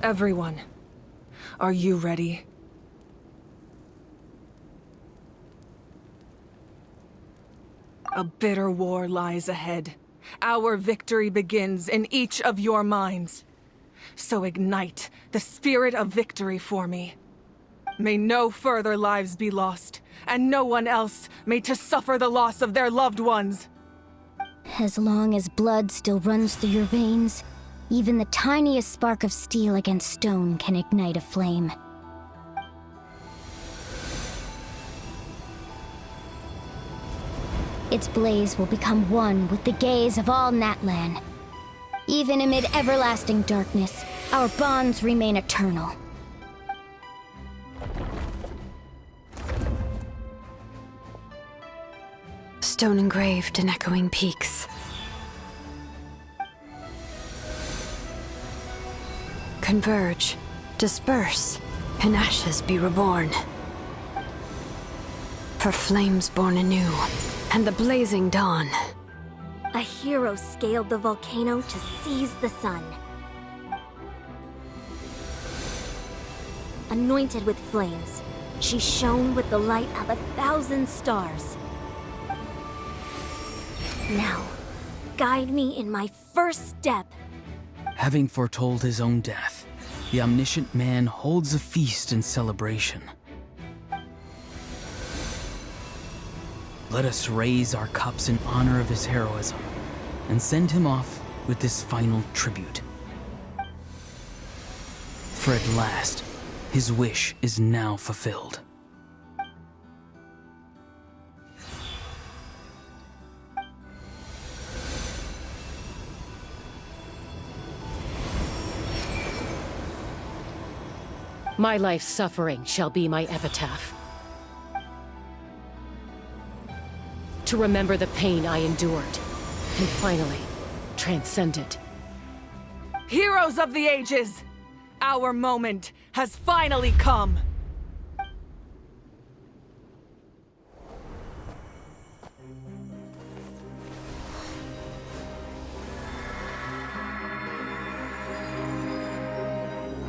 Everyone, are you ready? A bitter war lies ahead. Our victory begins in each of your minds. So ignite the spirit of victory for me. May no further lives be lost, and no one else may to suffer the loss of their loved ones. As long as blood still runs through your veins, even the tiniest spark of steel against stone can ignite a flame. Its blaze will become one with the gaze of all Natlan. Even amid everlasting darkness, our bonds remain eternal. Stone engraved in echoing peaks. Converge, disperse, in ashes be reborn. For flames born anew, and the blazing dawn. A hero scaled the volcano to seize the sun. Anointed with flames, she shone with the light of 1,000 stars. Now, guide me in my first step. Having foretold his own death, the omniscient man holds a feast in celebration. Let us raise our cups in honor of his heroism, and send him off with this final tribute. For at last, his wish is now fulfilled. My life's suffering shall be my epitaph. To remember the pain I endured, and finally, transcend it. Heroes of the ages! Our moment has finally come!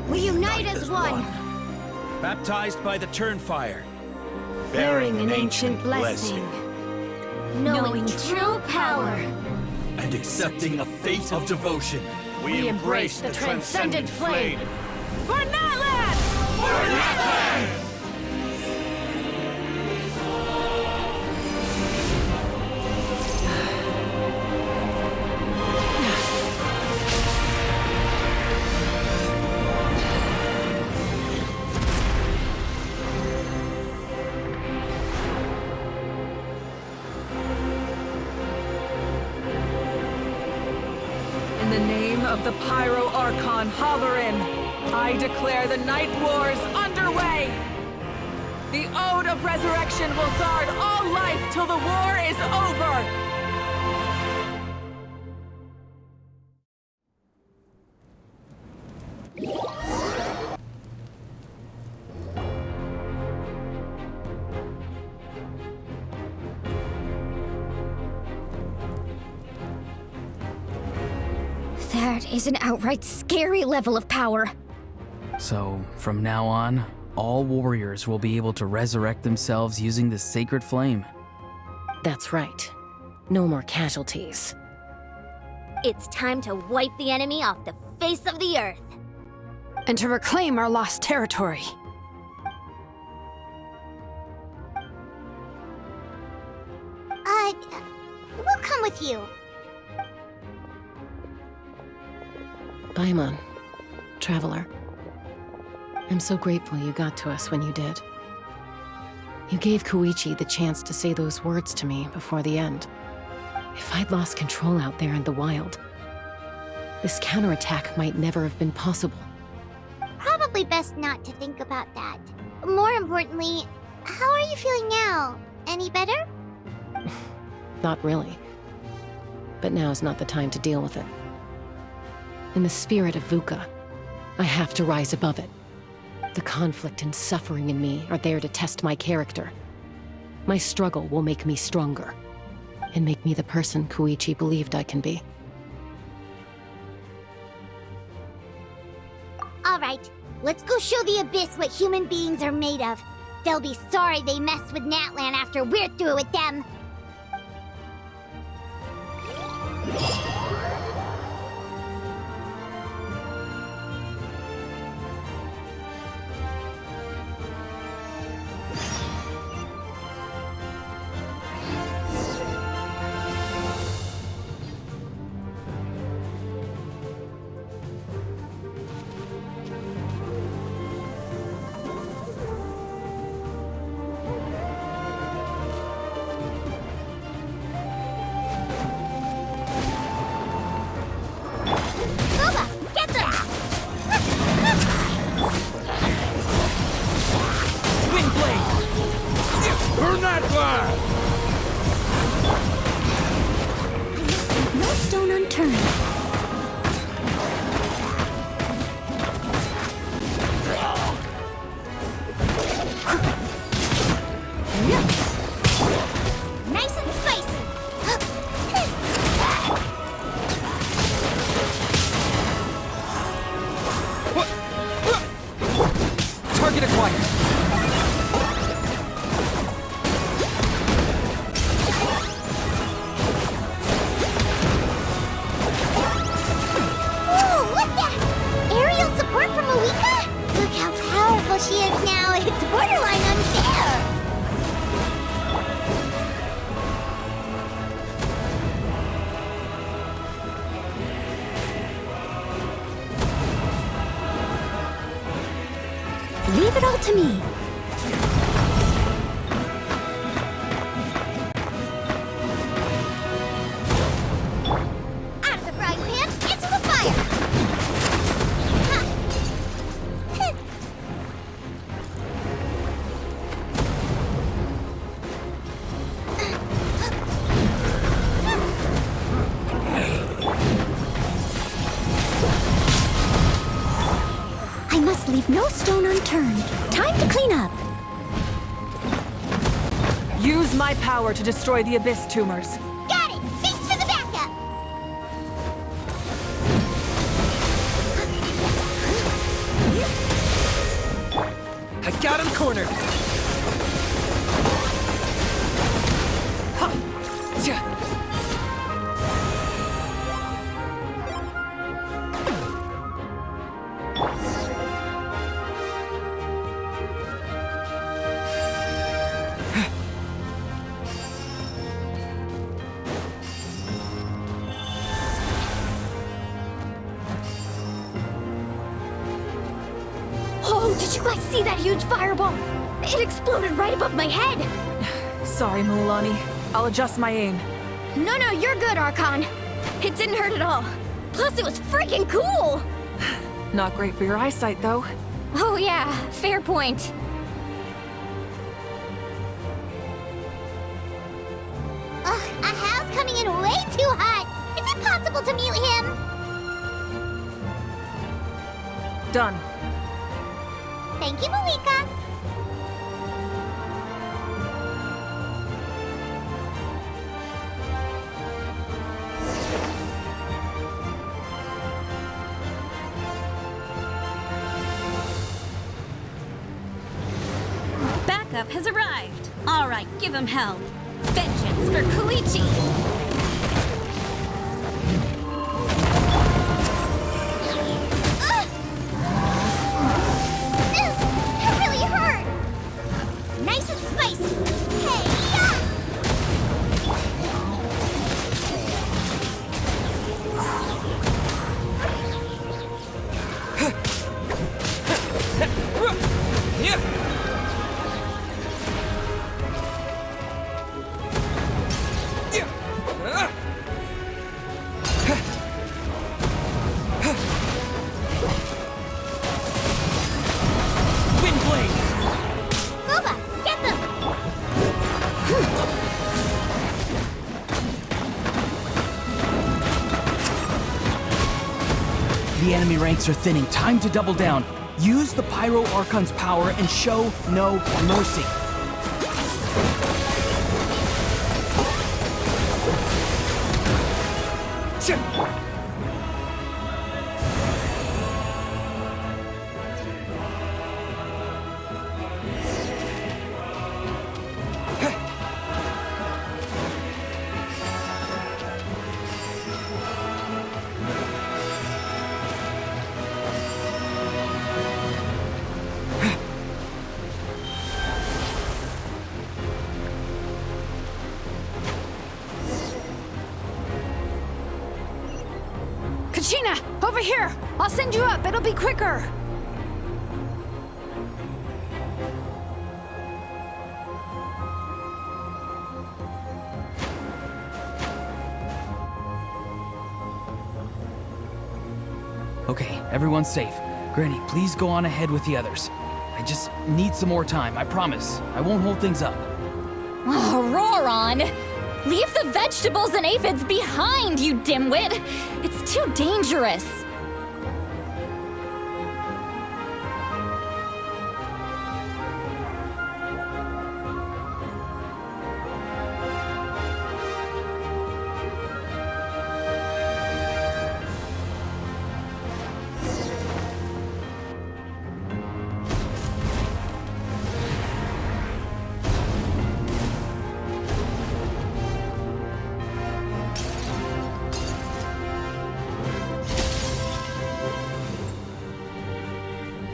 We unite as one! Baptized by the Turnfire. Bearing an ancient blessing. Knowing true power. And accepting a fate of devotion. We embrace the transcendent flame. For Natlan! For Natlan! In the name of the Pyro Archon Halloran, I declare the Night Wars underway! The Ode of Resurrection will guard all life till the war is over! That is an outright scary level of power. So, from now on, all warriors will be able to resurrect themselves using the sacred flame. That's right. No more casualties. It's time to wipe the enemy off the face of the earth. And to reclaim our lost territory. We'll come with you. Paimon, Traveler. I'm so grateful you got to us when you did. You gave Koichi the chance to say those words to me before the end. If I'd lost control out there in the wild, this counterattack might never have been possible. Probably best not to think about that. More importantly, how are you feeling now? Any better? Not really. But now's not the time to deal with it. In the spirit of VUCA, I have to rise above it. The conflict and suffering in me are there to test my character. My struggle will make me stronger, and make me the person Koichi believed I can be. All right. Let's go show the Abyss what human beings are made of. They'll be sorry they messed with Natlan after we're through with them. Burn that flag! No stone unturned. Nice and spicy. Target acquired. Look how powerful she is now. It's borderline unfair. Leave it all to me. Out of the frying pan, into the fire. I must leave no stone unturned. Time to clean up. Use my power to destroy the Abyss tumors. Got it! Thanks for the backup! I got him cornered. Ha! Tja! Oh, did you guys see that huge fireball? It exploded right above my head. Sorry, Mulani. I'll adjust my aim. No, you're good, Archon. It didn't hurt at all. Plus, it was freaking cool. Not great for your eyesight, though. Oh yeah, fair point. Ugh, Ahal's coming in way too hot. Is it possible to mute him? Done. Thank you, Malika. Backup has arrived. All right, give him hell. Vengeance for Koichi. That really hurt. Nice and spicy. Hey, Booba, get them. The enemy ranks are thinning. Time to double down. Use the Pyro Archon's power and show no mercy. Sheena, over here! I'll send you up, it'll be quicker! Okay, everyone's safe. Granny, please go on ahead with the others. I just need some more time, I promise. I won't hold things up. Oh, Roron! Leave the vegetables and aphids behind, you dimwit! It's too dangerous!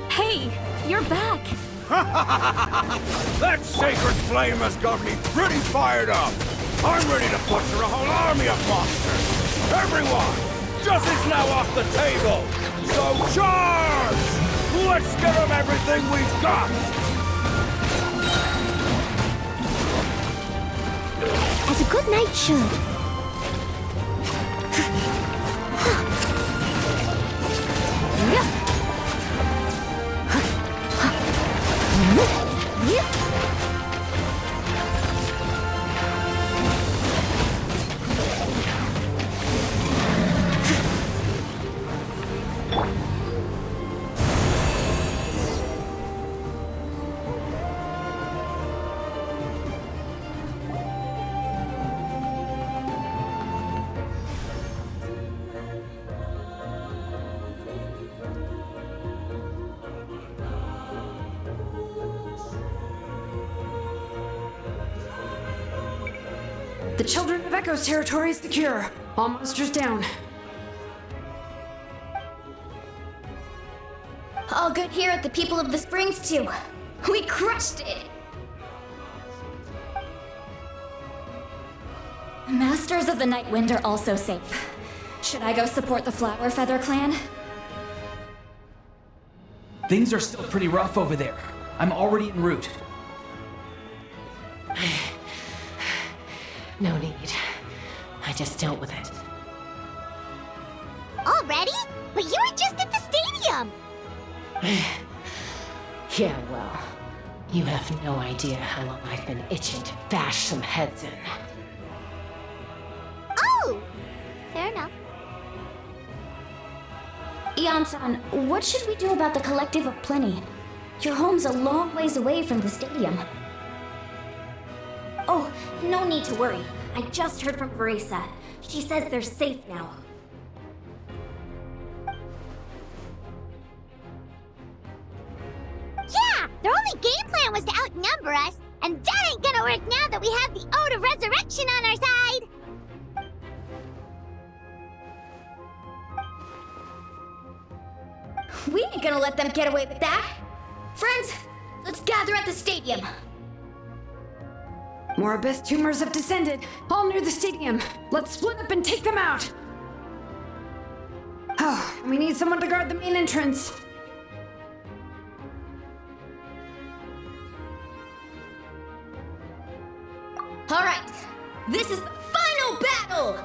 Hey, you're back. That sacred flame has got me pretty fired up. I'm ready to butcher a whole army of monsters. Everyone, justice now off the table. So charge! Let's give them everything we've got. As a good knight should. The Children of Echo's territory is secure. All monsters down. All good here at the People of the Springs, too. We crushed it! The Masters of the Night Wind are also safe. Should I go support the Flower Feather clan? Things are still pretty rough over there. I'm already en route. No need. I just dealt with it. Already? But you were just at the stadium! Yeah, well, you have no idea how long I've been itching to bash some heads in. Oh! Fair enough. Ian-san, what should we do about the Collective of Plenty? Your home's a long ways away from the stadium. Oh, no need to worry. I just heard from Verisa. She says they're safe now. Yeah! Their only game plan was to outnumber us, and that ain't gonna work now that we have the Ode of Resurrection on our side! We ain't gonna let them get away with that. Friends, let's gather at the stadium. More abyss tumors have descended, all near the stadium. Let's split up and take them out. Oh, we need someone to guard the main entrance. All right, this is the final battle!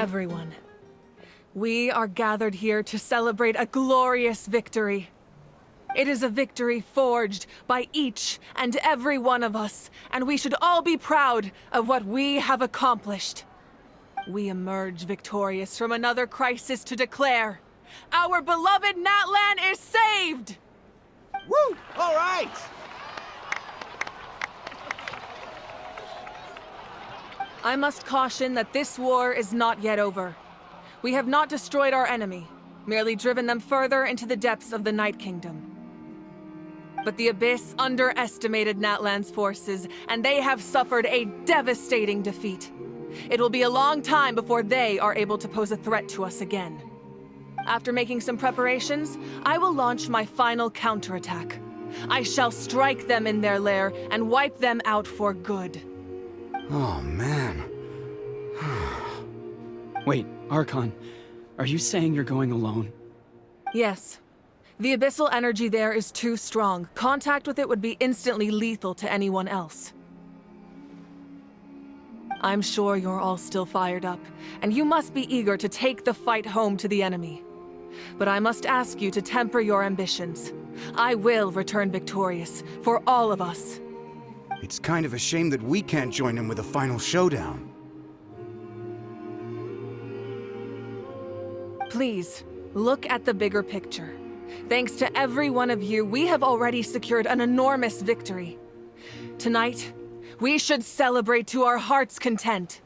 everyone. We are gathered here to celebrate a glorious victory. It is a victory forged by each and every one of us, and we should all be proud of what we have accomplished. We emerge victorious from another crisis to declare, our beloved Natlan is saved! Woo! All right! I must caution that this war is not yet over. We have not destroyed our enemy, merely driven them further into the depths of the Night Kingdom. But the Abyss underestimated Natlan's forces, and they have suffered a devastating defeat. It will be a long time before they are able to pose a threat to us again. After making some preparations, I will launch my final counterattack. I shall strike them in their lair and wipe them out for good. Oh, man. Wait, Archon, are you saying you're going alone? Yes. The abyssal energy there is too strong. Contact with it would be instantly lethal to anyone else. I'm sure you're all still fired up, and you must be eager to take the fight home to the enemy. But I must ask you to temper your ambitions. I will return victorious, for all of us. It's kind of a shame that we can't join him with a final showdown. Please, look at the bigger picture. Thanks to every one of you, we have already secured an enormous victory. Tonight, we should celebrate to our heart's content.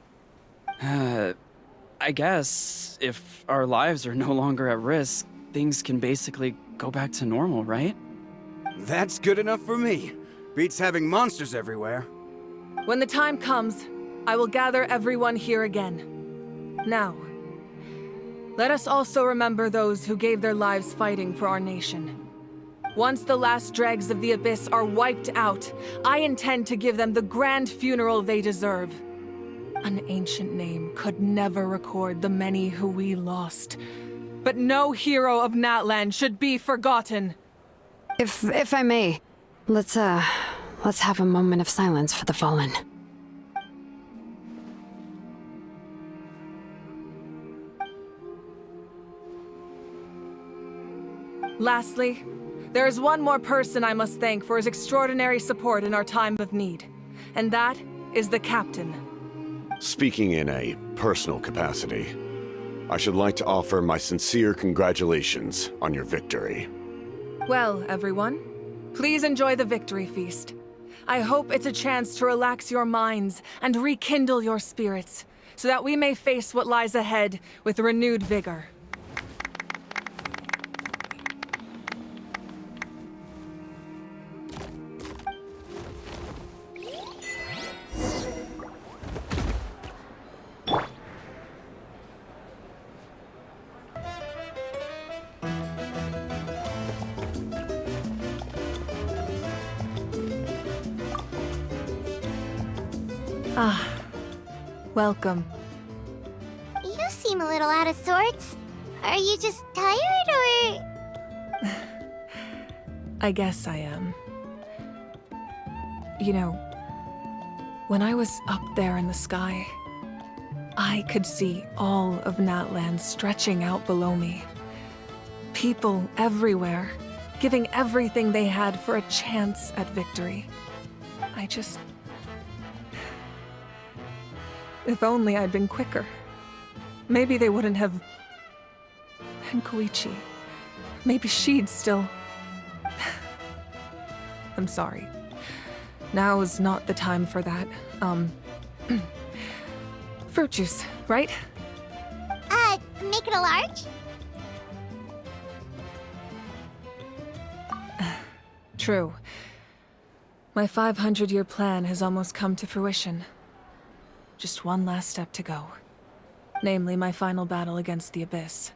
I guess if our lives are no longer at risk, things can basically go back to normal, right? That's good enough for me. Beats having monsters everywhere. When the time comes, I will gather everyone here again. Now, let us also remember those who gave their lives fighting for our nation. Once the last dregs of the Abyss are wiped out, I intend to give them the grand funeral they deserve. An ancient name could never record the many who we lost. But no hero of Natlan should be forgotten. If I may, let's have a moment of silence for the fallen. Lastly, there is one more person I must thank for his extraordinary support in our time of need, and that is the Captain. Speaking in a personal capacity, I should like to offer my sincere congratulations on your victory. Well, everyone, please enjoy the victory feast. I hope it's a chance to relax your minds and rekindle your spirits, so that we may face what lies ahead with renewed vigor. Ah, welcome. You seem a little out of sorts. Are you just tired, or...? I guess I am. You know, when I was up there in the sky, I could see all of Natlan stretching out below me. People everywhere, giving everything they had for a chance at victory. If only I'd been quicker. Maybe they wouldn't have... And Koichi. Maybe she'd still... I'm sorry. Now is not the time for that. Fruit juice, right? Make it a large? True. My 500-year plan has almost come to fruition. Just one last step to go. Namely, my final battle against the Abyss.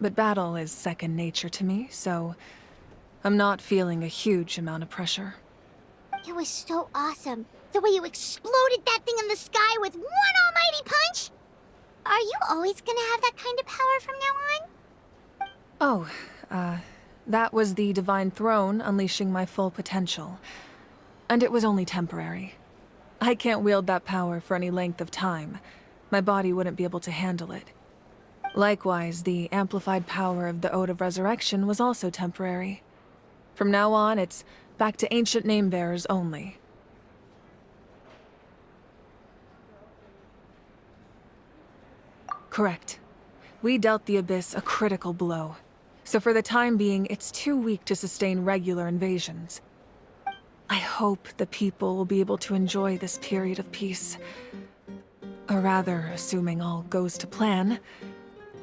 But battle is second nature to me, so I'm not feeling a huge amount of pressure. It was so awesome. The way you exploded that thing in the sky with one almighty punch! Are you always gonna have that kind of power from now on? Oh, that was the Divine Throne unleashing my full potential. And it was only temporary. I can't wield that power for any length of time. My body wouldn't be able to handle it. Likewise, the amplified power of the Ode of Resurrection was also temporary. From now on, it's back to ancient name-bearers only. Correct. We dealt the Abyss a critical blow. So for the time being, it's too weak to sustain regular invasions. I hope the people will be able to enjoy this period of peace. Or rather, assuming all goes to plan,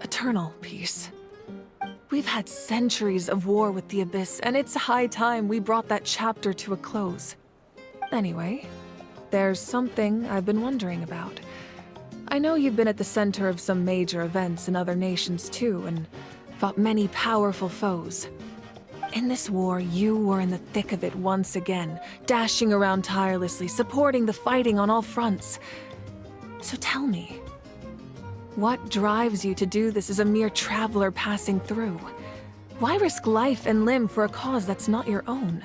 eternal peace. We've had centuries of war with the Abyss, and it's high time we brought that chapter to a close. Anyway, there's something I've been wondering about. I know you've been at the center of some major events in other nations too, and fought many powerful foes. In this war, you were in the thick of it once again, dashing around tirelessly, supporting the fighting on all fronts. So tell me, what drives you to do this as a mere traveler passing through? Why risk life and limb for a cause that's not your own?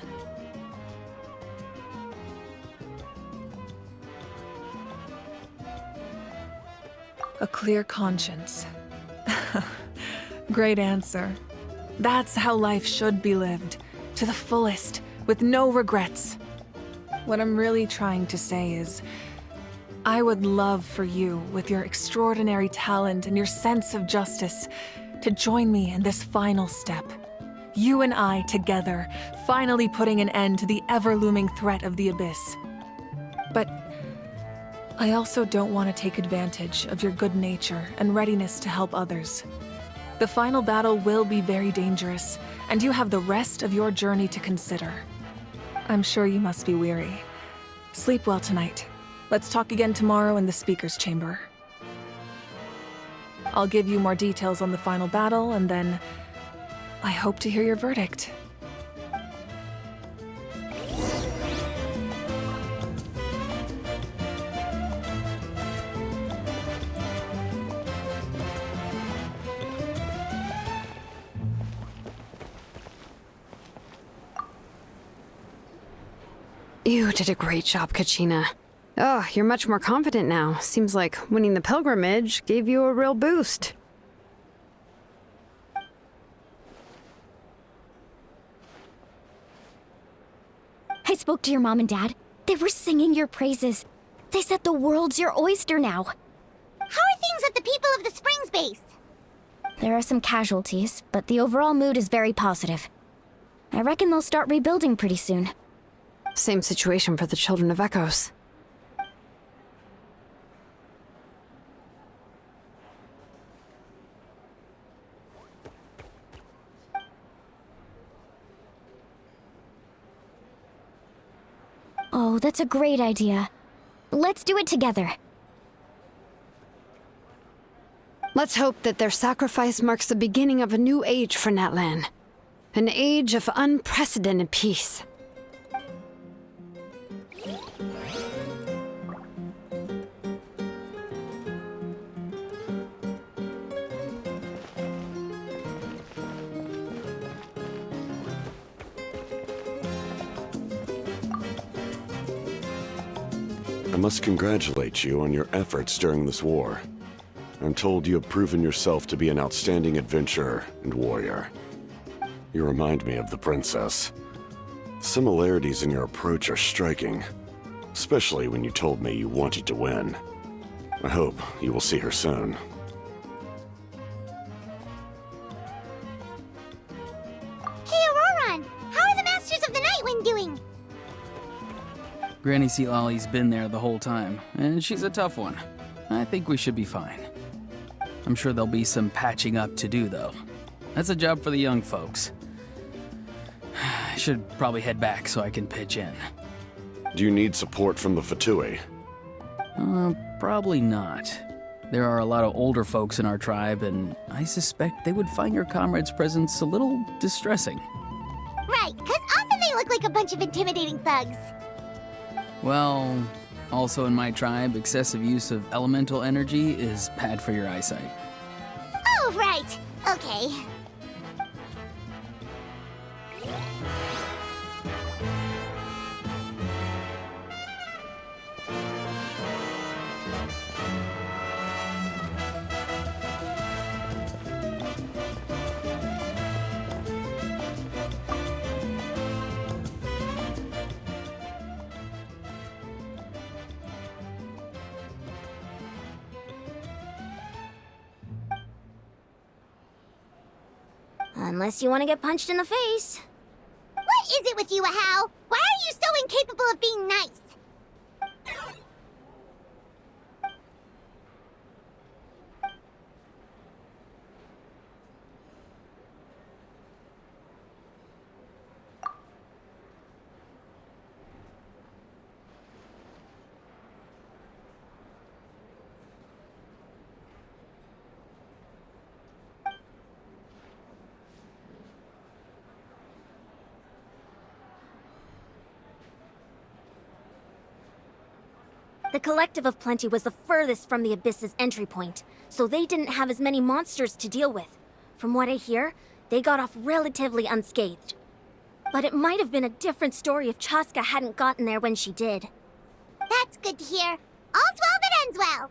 A clear conscience. Great answer. That's how life should be lived, to the fullest, with no regrets. What I'm really trying to say is, I would love for you, with your extraordinary talent and your sense of justice, to join me in this final step. You and I together, finally putting an end to the ever-looming threat of the Abyss. But I also don't want to take advantage of your good nature and readiness to help others. The final battle will be very dangerous, and you have the rest of your journey to consider. I'm sure you must be weary. Sleep well tonight. Let's talk again tomorrow in the speaker's chamber. I'll give you more details on the final battle, and then I hope to hear your verdict. You did a great job, Kachina. Oh, you're much more confident now. Seems like winning the pilgrimage gave you a real boost. I spoke to your mom and dad. They were singing your praises. They said the world's your oyster now. How are things at the People of the Springs base? There are some casualties, but the overall mood is very positive. I reckon they'll start rebuilding pretty soon. Same situation for the Children of Echoes. Oh, that's a great idea. Let's do it together. Let's hope that their sacrifice marks the beginning of a new age for Natlan. An age of unprecedented peace. I must congratulate you on your efforts during this war. I'm told you have proven yourself to be an outstanding adventurer and warrior. You remind me of the princess. Similarities in your approach are striking, especially when you told me you wanted to win. I hope you will see her soon. Hey, Auroran! How are the Masters of the Nightwind doing? Granny Sealali's been there the whole time, and she's a tough one. I think we should be fine. I'm sure there'll be some patching up to do, though. That's a job for the young folks. I should probably head back so I can pitch in. Do you need support from the Fatui? Probably not. There are a lot of older folks in our tribe, and I suspect they would find your comrades' presence a little distressing. Right, because often they look like a bunch of intimidating thugs. Well, also in my tribe, excessive use of elemental energy is bad for your eyesight. Oh, right. Okay. Unless you want to get punched in the face. What is it with you, Hal? Why are you so incapable of being nice? The Collective of Plenty was the furthest from the Abyss's entry point, so they didn't have as many monsters to deal with. From what I hear, they got off relatively unscathed. But it might have been a different story if Chaska hadn't gotten there when she did. That's good to hear. All's well that ends well.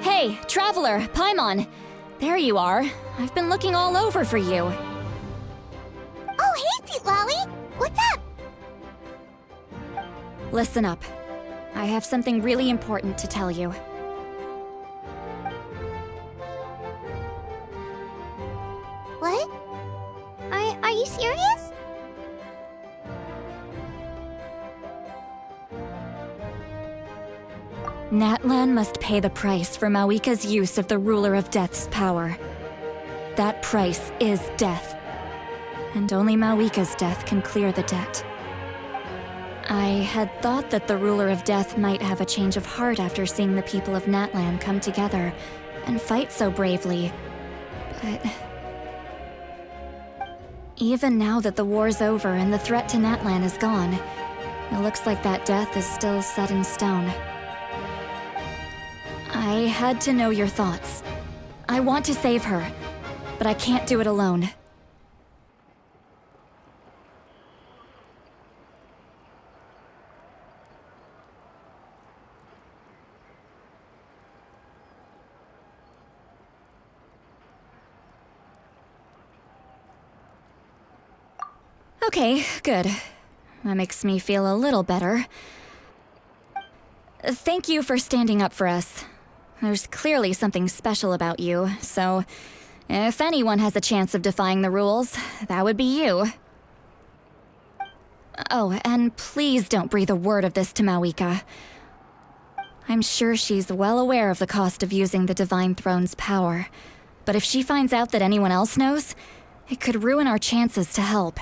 Hey, Traveler, Paimon. There you are. I've been looking all over for you. Oh, hey, Sweet Lolly! What's up? Listen up. I have something really important to tell you. What? Are you serious? Natlan must pay the price for Mawika's use of the Ruler of Death's power. That price is death. And only Mawika's death can clear the debt. I had thought that the Ruler of Death might have a change of heart after seeing the people of Natlan come together and fight so bravely. But even now that the war's over and the threat to Natlan is gone, it looks like that death is still set in stone. I had to know your thoughts. I want to save her, but I can't do it alone. Okay, good. That makes me feel a little better. Thank you for standing up for us. There's clearly something special about you, so if anyone has a chance of defying the rules, that would be you. Oh, and please don't breathe a word of this to Mawika. I'm sure she's well aware of the cost of using the Divine Throne's power, but if she finds out that anyone else knows, it could ruin our chances to help.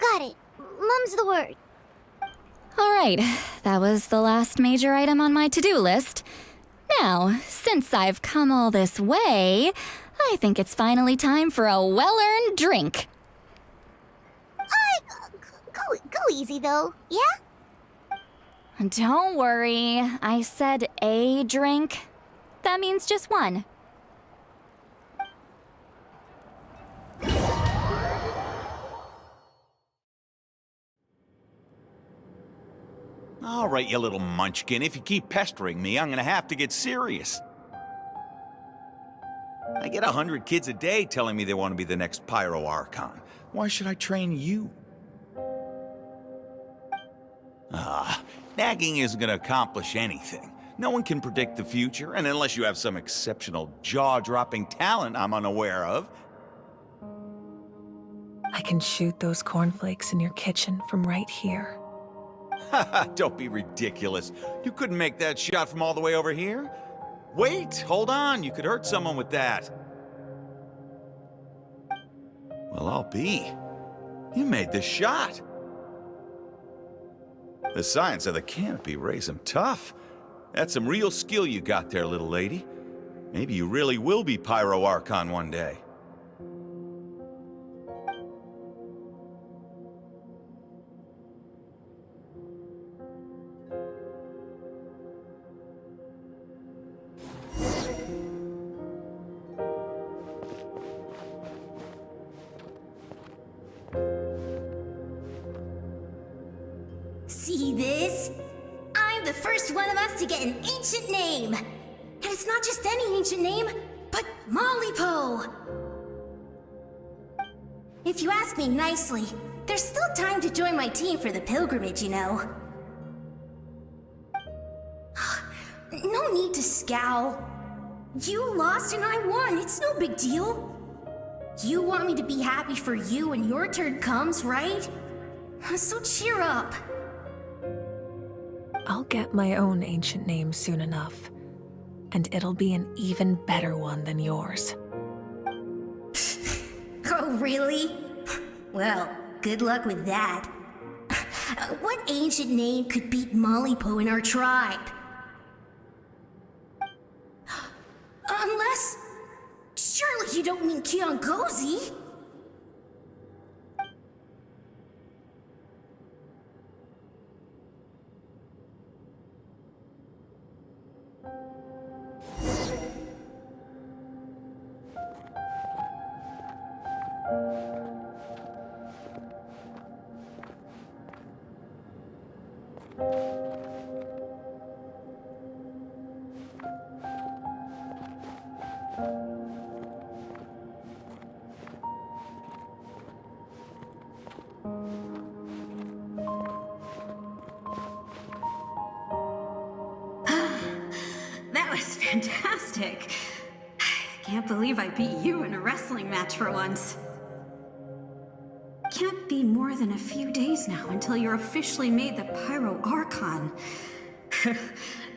Got it. Mum's the word. All right, that was the last major item on my to-do list. Now, since I've come all this way, I think it's finally time for a well-earned drink. Go easy, though, yeah? Don't worry, I said a drink. That means just one. All right, you little munchkin. If you keep pestering me, I'm gonna have to get serious. I get 100 kids a day telling me they want to be the next Pyro Archon. Why should I train you? Nagging isn't gonna accomplish anything. No one can predict the future, and unless you have some exceptional jaw-dropping talent I'm unaware of. I can shoot those cornflakes in your kitchen from right here. Don't be ridiculous. You couldn't make that shot from all the way over here? Wait, hold on. You could hurt someone with that. Well, I'll be. You made this shot. The science of the canopy raised him tough. That's some real skill you got there, little lady. Maybe you really will be Pyro Archon one day. See this? I'm the first one of us to get an ancient name. And it's not just any ancient name, but Mollypo. If you ask me nicely, there's still time to join my team for the pilgrimage, you know. No need to scowl. You lost and I won, it's no big deal. You want me to be happy for you when your turn comes, right? So cheer up. I'll get my own ancient name soon enough, and it'll be an even better one than yours. Oh, really? Well, good luck with that. What ancient name could beat Mollypo in our tribe? Unless... surely you don't mean Kiangozi? That was fantastic. Can't believe I beat you in a wrestling match for once. Can't be more than a few days now until you're officially made the Pyro Archon.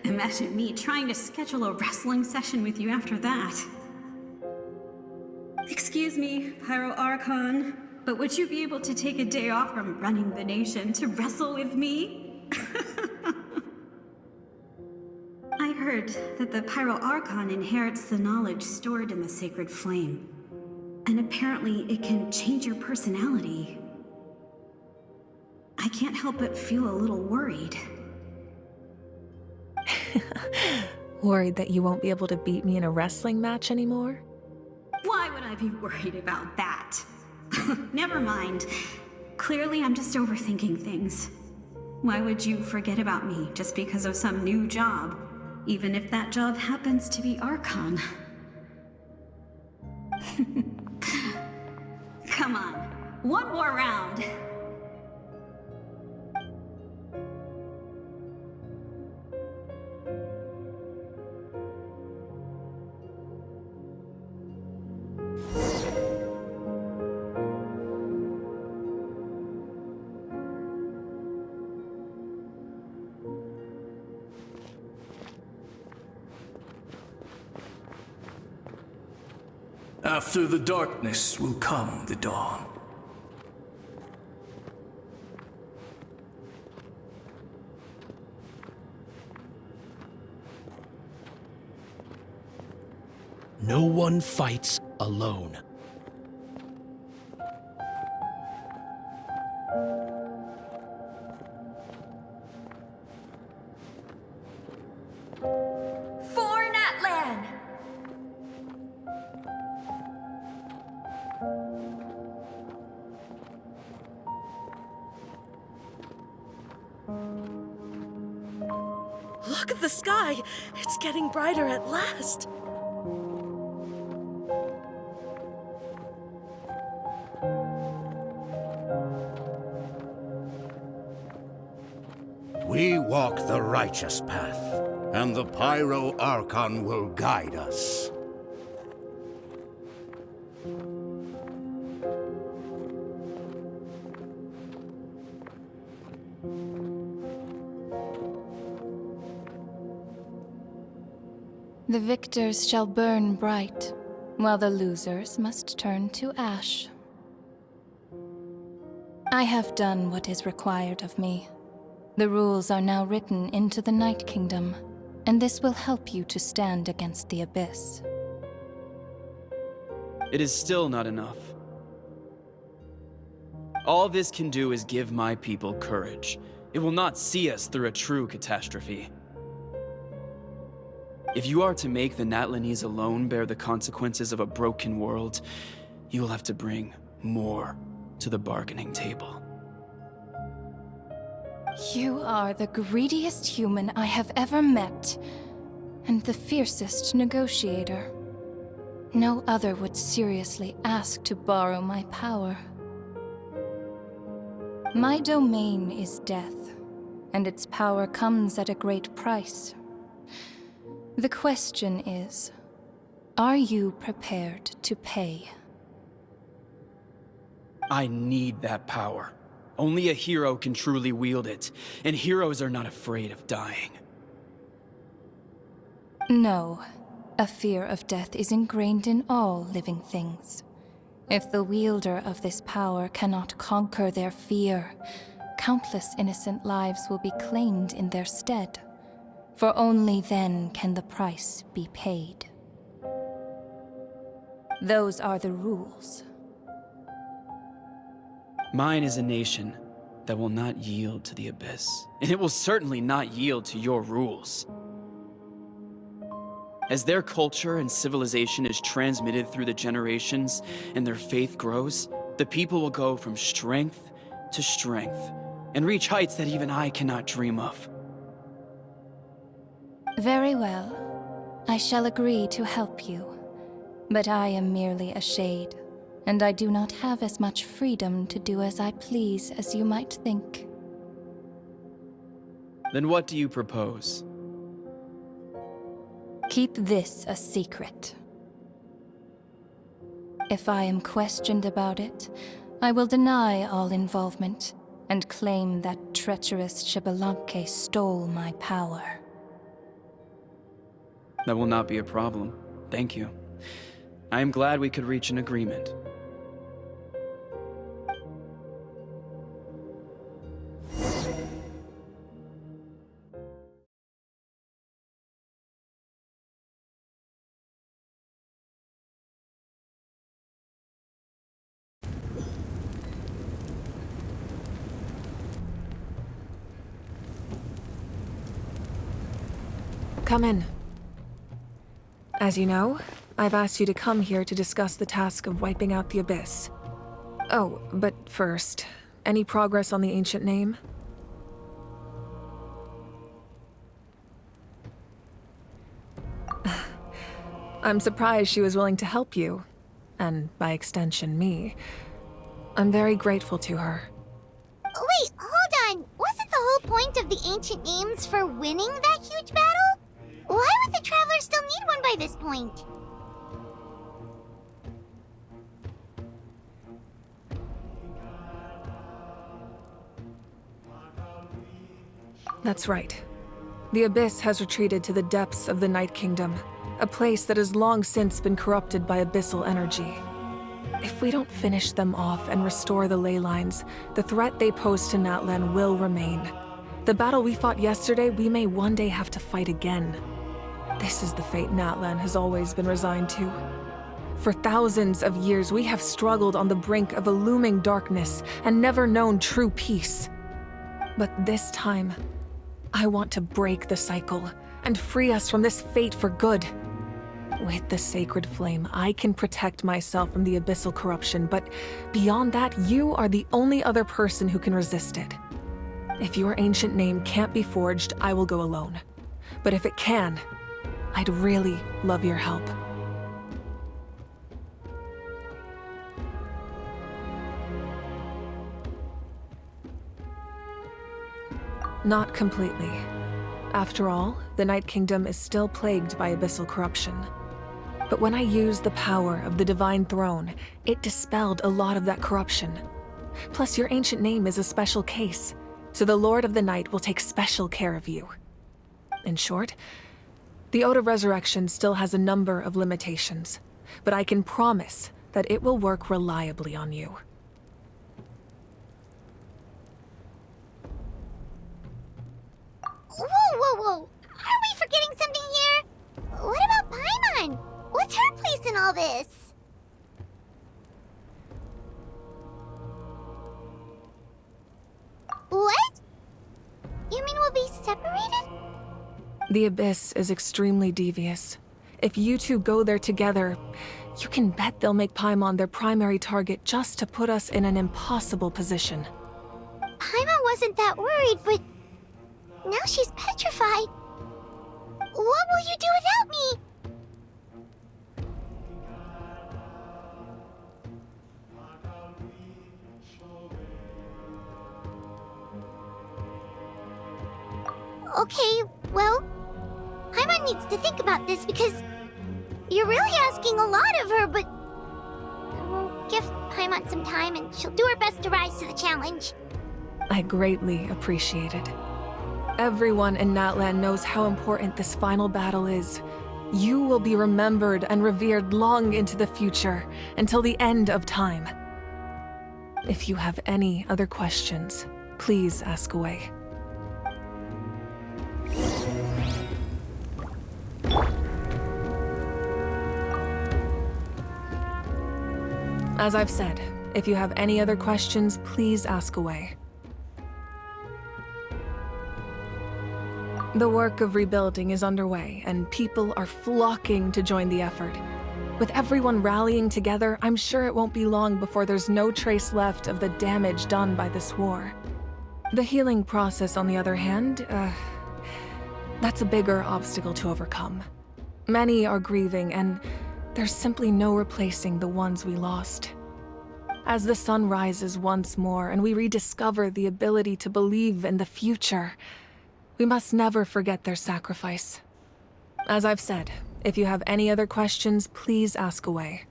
Imagine me trying to schedule a wrestling session with you after that. Excuse me, Pyro Archon. But would you be able to take a day off from running the nation to wrestle with me? I heard that the Pyro Archon inherits the knowledge stored in the sacred flame. And apparently it can change your personality. I can't help but feel a little worried. Worried that you won't be able to beat me in a wrestling match anymore? Why would I be worried about that? Never mind. Clearly, I'm just overthinking things. Why would you forget about me just because of some new job? Even if that job happens to be Archon. Come on, one more round. After the darkness will come the dawn. No one fights alone. For Natlan! Look at the sky! It's getting brighter at last! We walk the righteous path, and the Pyro Archon will guide us. The victors shall burn bright, while the losers must turn to ash. I have done what is required of me. The rules are now written into the Night Kingdom, and this will help you to stand against the Abyss. It is still not enough. All this can do is give my people courage. It will not see us through a true catastrophe. If you are to make the Natlanese alone bear the consequences of a broken world, you will have to bring more to the bargaining table. You are the greediest human I have ever met, and the fiercest negotiator. No other would seriously ask to borrow my power. My domain is death, and its power comes at a great price. The question is, are you prepared to pay? I need that power. Only a hero can truly wield it, and heroes are not afraid of dying. No. A fear of death is ingrained in all living things. If the wielder of this power cannot conquer their fear, countless innocent lives will be claimed in their stead. For only then can the price be paid. Those are the rules. Mine is a nation that will not yield to the Abyss, and it will certainly not yield to your rules. As their culture and civilization is transmitted through the generations and their faith grows, the people will go from strength to strength and reach heights that even I cannot dream of. Very well. I shall agree to help you. But I am merely a shade, and I do not have as much freedom to do as I please as you might think. Then what do you propose? Keep this a secret. If I am questioned about it, I will deny all involvement and claim that treacherous Xbalanque stole my power. That will not be a problem. Thank you. I am glad we could reach an agreement. Come in. As you know, I've asked you to come here to discuss the task of wiping out the Abyss. Oh, but first, any progress on the ancient name? I'm surprised she was willing to help you, and by extension, me. I'm very grateful to her. Wait, hold on. Wasn't the whole point of the ancient names for winning that huge battle? Why would the Traveler still need one by this point? That's right. The Abyss has retreated to the depths of the Night Kingdom, a place that has long since been corrupted by abyssal energy. If we don't finish them off and restore the ley lines, the threat they pose to Natlan will remain. The battle we fought yesterday, we may one day have to fight again. This is the fate Natlan has always been resigned to. For thousands of years, we have struggled on the brink of a looming darkness and never known true peace. But this time, I want to break the cycle and free us from this fate for good. With the sacred flame, I can protect myself from the abyssal corruption, but beyond that, you are the only other person who can resist it. If your ancient name can't be forged, I will go alone. But if it can, I'd really love your help. Not completely. After all, the Night Kingdom is still plagued by abyssal corruption. But when I used the power of the Divine Throne, it dispelled a lot of that corruption. Plus, your ancient name is a special case, so the Lord of the Night will take special care of you. In short, the Ode of Resurrection still has a number of limitations, but I can promise that it will work reliably on you. Whoa! Aren't we forgetting something here? What about Paimon? What's her place in all this? What? You mean we'll be separated? The Abyss is extremely devious. If you two go there together, you can bet they'll make Paimon their primary target just to put us in an impossible position. Paimon wasn't that worried, but now she's petrified. What will you do without me? Okay, well, Paimon needs to think about this because you're really asking a lot of her, but we'll give Paimon some time and she'll do her best to rise to the challenge. I greatly appreciate it. Everyone in Natlan knows how important this final battle is. You will be remembered and revered long into the future, until the end of time. If you have any other questions, please ask away. As I've said, if you have any other questions, please ask away. The work of rebuilding is underway, and people are flocking to join the effort. With everyone rallying together, I'm sure it won't be long before there's no trace left of the damage done by this war. The healing process, on the other hand, that's a bigger obstacle to overcome. Many are grieving, and there's simply no replacing the ones we lost. As the sun rises once more and we rediscover the ability to believe in the future, we must never forget their sacrifice. As I've said, if you have any other questions, please ask away.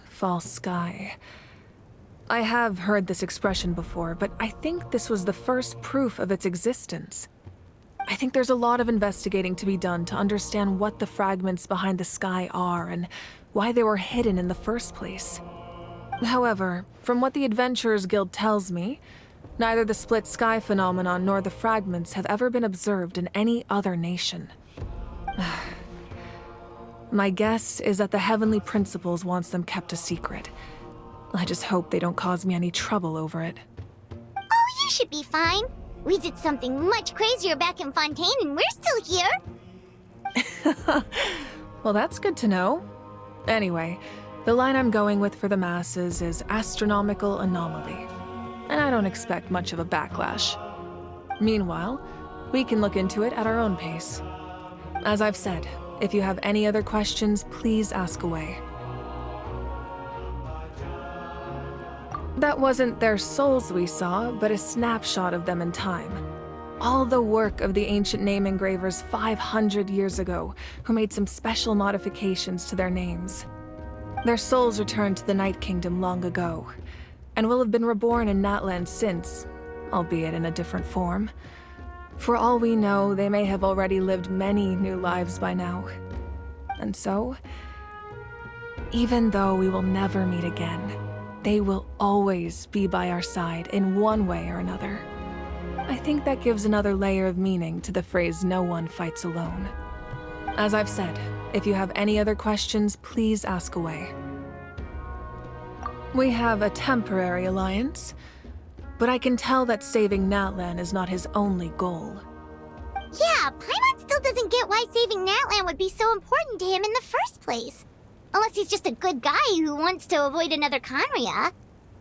False sky. I have heard this expression before, but I think this was the first proof of its existence. I think there's a lot of investigating to be done to understand what the fragments behind the sky are and why they were hidden in the first place. However, from what the Adventurers Guild tells me, neither the split sky phenomenon nor the fragments have ever been observed in any other nation. My guess is that the Heavenly Principles wants them kept a secret. I just hope they don't cause me any trouble over it. Oh, you should be fine. We did something much crazier back in Fontaine and we're still here. Well, that's good to know. Anyway, the line I'm going with for the masses is astronomical anomaly. And I don't expect much of a backlash. Meanwhile, we can look into it at our own pace. As I've said, if you have any other questions, please ask away. That wasn't their souls we saw, but a snapshot of them in time. All the work of the ancient name engravers 500 years ago, who made some special modifications to their names. Their souls returned to the Night Kingdom long ago, and will have been reborn in Natlan since, albeit in a different form. For all we know, they may have already lived many new lives by now. And so, even though we will never meet again, they will always be by our side in one way or another. I think that gives another layer of meaning to the phrase, "no one fights alone." As I've said, if you have any other questions, please ask away. We have a temporary alliance, but I can tell that saving Natlan is not his only goal. Yeah, Paimon still doesn't get why saving Natlan would be so important to him in the first place. Unless he's just a good guy who wants to avoid another Conria.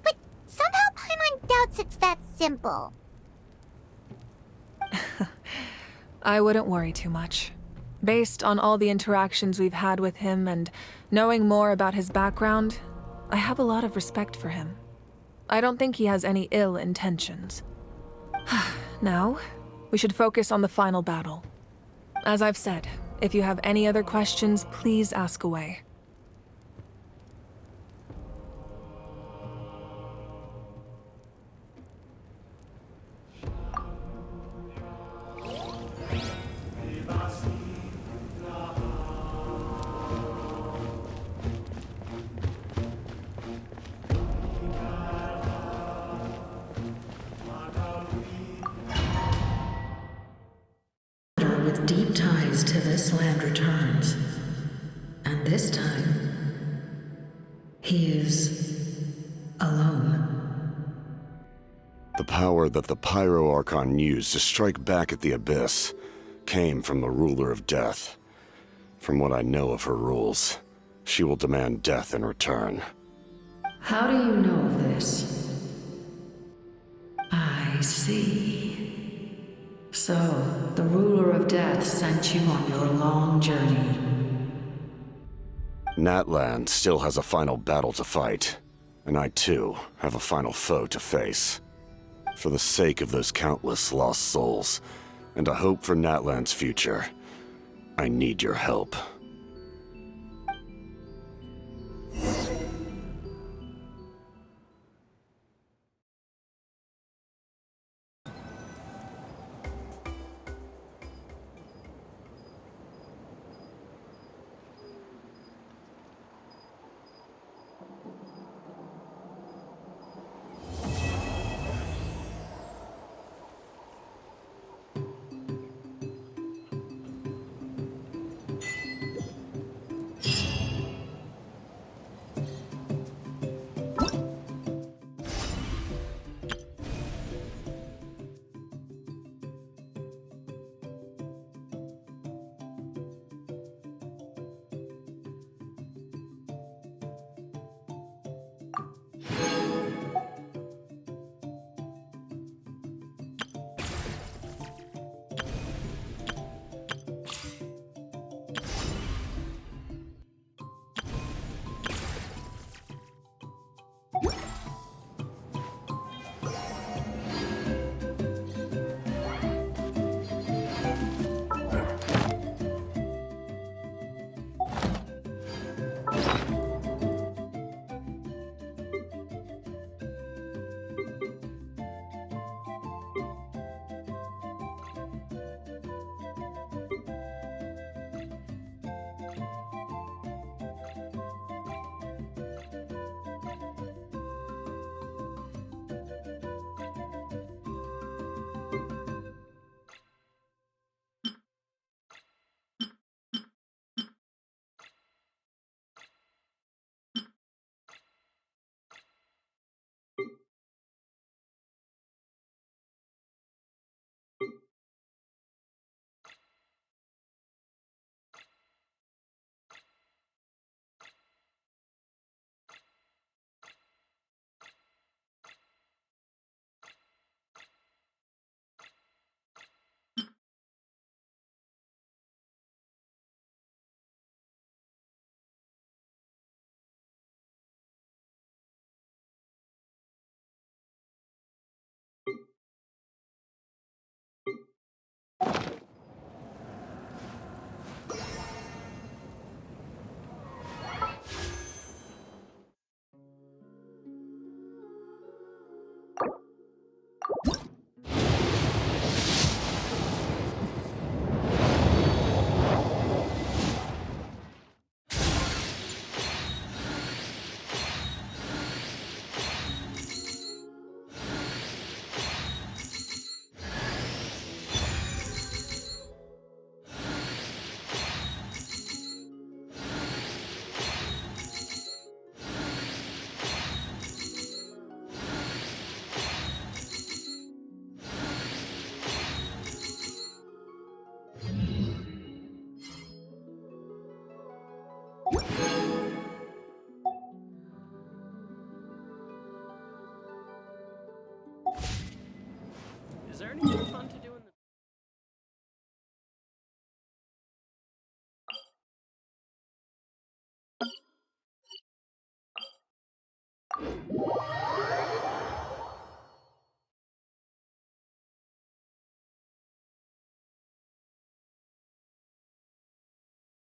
But somehow Paimon doubts it's that simple. I wouldn't worry too much. Based on all the interactions we've had with him and knowing more about his background, I have a lot of respect for him. I don't think he has any ill intentions. Now, we should focus on the final battle. As I've said, if you have any other questions, please ask away. With deep ties to this land returns. And this time, he is alone. The power that the Pyro Archon used to strike back at the Abyss came from the Ruler of Death. From what I know of her rules, she will demand death in return. How do you know of this? I see. So, the Ruler of Death sent you on your long journey. Natlan still has a final battle to fight, and I too have a final foe to face. For the sake of those countless lost souls, and a hope for Natlan's future, I need your help.